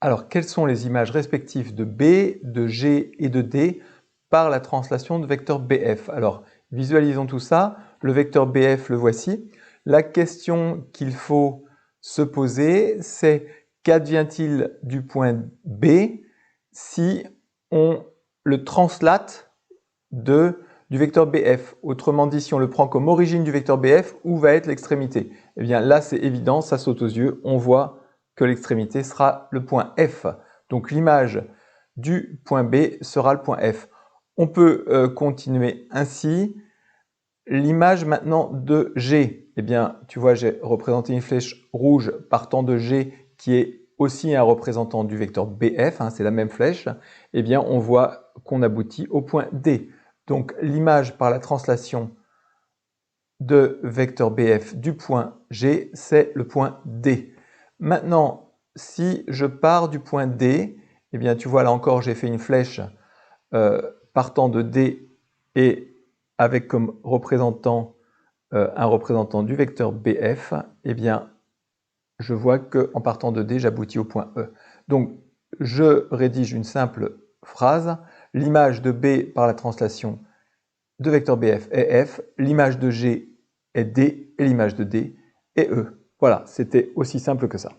Alors, quelles sont les images respectives de B, de G et de D par la translation de vecteur BF? Alors, visualisons tout ça. Le vecteur BF, le voici. La question qu'il faut se poser, c'est qu'advient-il du point B si on le translate du vecteur BF? Autrement dit, si on le prend comme origine du vecteur BF, où va être l'extrémité? Eh bien là, c'est évident, ça saute aux yeux. On voit que l'extrémité sera le point F. Donc l'image du point B sera le point F. On peut continuer ainsi. L'image maintenant de G, eh bien, tu vois, j'ai représenté une flèche rouge partant de G qui est aussi un représentant du vecteur BF, hein, c'est la même flèche. Eh bien, on voit qu'on aboutit au point D. Donc l'image par la translation de vecteur BF du point G, c'est le point D. Maintenant, si je pars du point D, eh bien tu vois là encore j'ai fait une flèche partant de D et avec comme représentant un représentant du vecteur BF, eh bien je vois qu'en partant de D, j'aboutis au point E. Donc je rédige une simple phrase, l'image de B par la translation de vecteur BF est F, l'image de G est D et l'image de D est E. Voilà, c'était aussi simple que ça.